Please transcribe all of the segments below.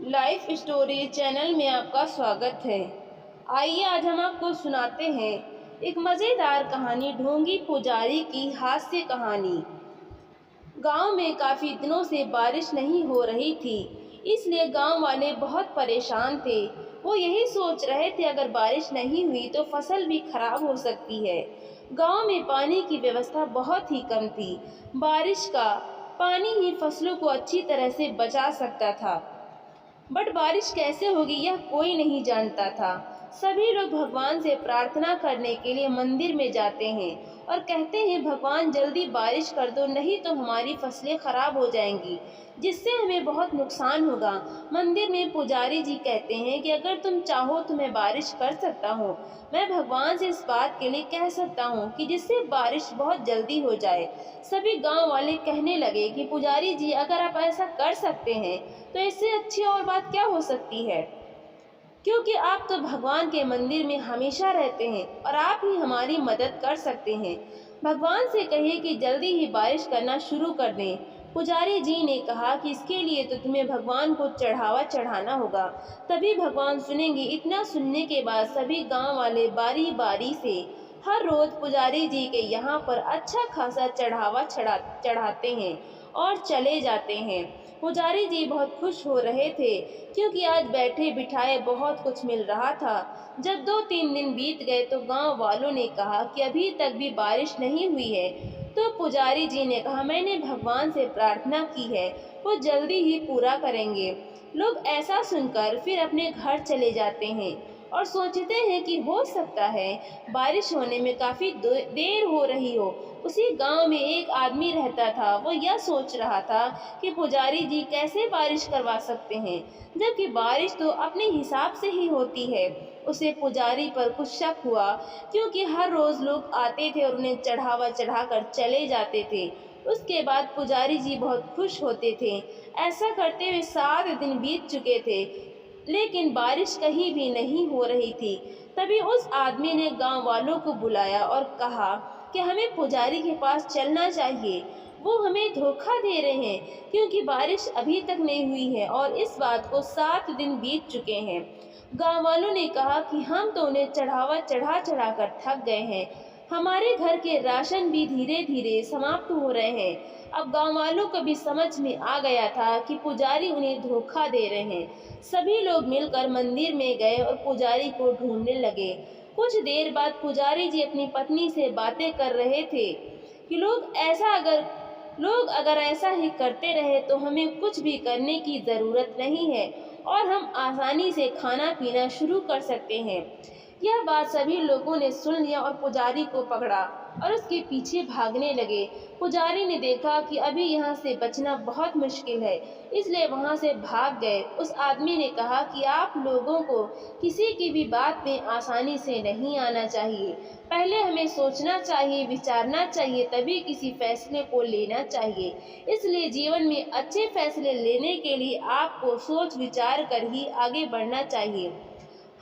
Life story channel में आपका स्वागत है। आइए आज हम आपको सुनाते हैं एक मज़ेदार कहानी, ढोंगी पुजारी की हास्य कहानी। गांव में काफ़ी दिनों से बारिश नहीं हो रही थी, इसलिए गांव वाले बहुत परेशान थे। वो यही सोच रहे थे अगर बारिश नहीं हुई तो फसल भी खराब हो सकती है। गांव में पानी की व्यवस्था बहुत ही कम थी। बारिश का पानी ही फसलों को अच्छी तरह से बचा सकता था, बट बारिश कैसे होगी यह कोई नहीं जानता था। सभी लोग भगवान से प्रार्थना करने के लिए मंदिर में जाते हैं और कहते हैं, भगवान जल्दी बारिश कर दो, नहीं तो हमारी फसलें खराब हो जाएंगी, जिससे हमें बहुत नुकसान होगा। मंदिर में पुजारी जी कहते हैं कि अगर तुम चाहो तो मैं बारिश कर सकता हूँ। मैं भगवान से इस बात के लिए कह सकता हूँ कि जिससे बारिश बहुत जल्दी हो जाए। सभी गांव वाले कहने लगे कि पुजारी जी, अगर आप ऐसा कर सकते हैं तो इससे अच्छी और बात क्या हो सकती है, क्योंकि आप तो भगवान के मंदिर में हमेशा रहते हैं और आप ही हमारी मदद कर सकते हैं। भगवान से कहिए कि जल्दी ही बारिश करना शुरू कर दें। पुजारी जी ने कहा कि इसके लिए तो तुम्हें भगवान को चढ़ावा चढ़ाना होगा, तभी भगवान सुनेंगे। इतना सुनने के बाद सभी गांव वाले बारी बारी से हर रोज पुजारी जी के यहाँ पर अच्छा खासा चढ़ावा चढ़ाते हैं और चले जाते हैं। पुजारी जी बहुत खुश हो रहे थे, क्योंकि आज बैठे बिठाए बहुत कुछ मिल रहा था। जब 2-3 दिन बीत गए तो गांव वालों ने कहा कि अभी तक भी बारिश नहीं हुई है। तो पुजारी जी ने कहा, मैंने भगवान से प्रार्थना की है, वो जल्दी ही पूरा करेंगे। लोग ऐसा सुनकर फिर अपने घर चले जाते हैं और सोचते हैं कि हो सकता है बारिश होने में काफ़ी देर हो रही हो। उसी गांव में एक आदमी रहता था। वो यह सोच रहा था कि पुजारी जी कैसे बारिश करवा सकते हैं, जबकि बारिश तो अपने हिसाब से ही होती है। उसे पुजारी पर कुछ शक हुआ, क्योंकि हर रोज़ लोग आते थे और उन्हें चढ़ावा चढ़ाकर चले जाते थे। उसके बाद पुजारी जी बहुत खुश होते थे। ऐसा करते हुए 7 दिन बीत चुके थे, लेकिन बारिश कहीं भी नहीं हो रही थी। तभी उस आदमी ने गांव वालों को बुलाया और कहा कि हमें पुजारी के पास चलना चाहिए। वो हमें धोखा दे रहे हैं, क्योंकि बारिश अभी तक नहीं हुई है और इस बात को 7 दिन बीत चुके हैं। गांव वालों ने कहा कि हम तो उन्हें चढ़ावा चढ़ा चढ़ा कर थक गए हैं। हमारे घर के राशन भी धीरे धीरे समाप्त हो रहे हैं। अब गांव वालों को भी समझ में आ गया था कि पुजारी उन्हें धोखा दे रहे हैं। सभी लोग मिलकर मंदिर में गए और पुजारी को ढूंढने लगे। कुछ देर बाद पुजारी जी अपनी पत्नी से बातें कर रहे थे कि लोग अगर ऐसा ही करते रहे तो हमें कुछ भी करने की ज़रूरत नहीं है और हम आसानी से खाना पीना शुरू कर सकते हैं। यह बात सभी लोगों ने सुन लिया और पुजारी को पकड़ा और उसके पीछे भागने लगे। पुजारी ने देखा कि अभी यहाँ से बचना बहुत मुश्किल है, इसलिए वहाँ से भाग गए। उस आदमी ने कहा कि आप लोगों को किसी की भी बात में आसानी से नहीं आना चाहिए। पहले हमें सोचना चाहिए, विचारना चाहिए, तभी किसी फैसले को लेना चाहिए। इसलिए जीवन में अच्छे फैसले लेने के लिए आपको सोच विचार कर ही आगे बढ़ना चाहिए।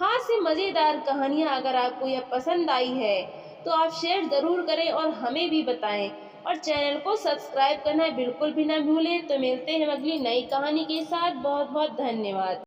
हाँ, से मज़ेदार कहानियाँ अगर आपको यह पसंद आई है तो आप शेयर ज़रूर करें और हमें भी बताएं, और चैनल को सब्सक्राइब करना बिल्कुल भी ना भूलें। तो मिलते हैं अगली नई कहानी के साथ। बहुत बहुत धन्यवाद।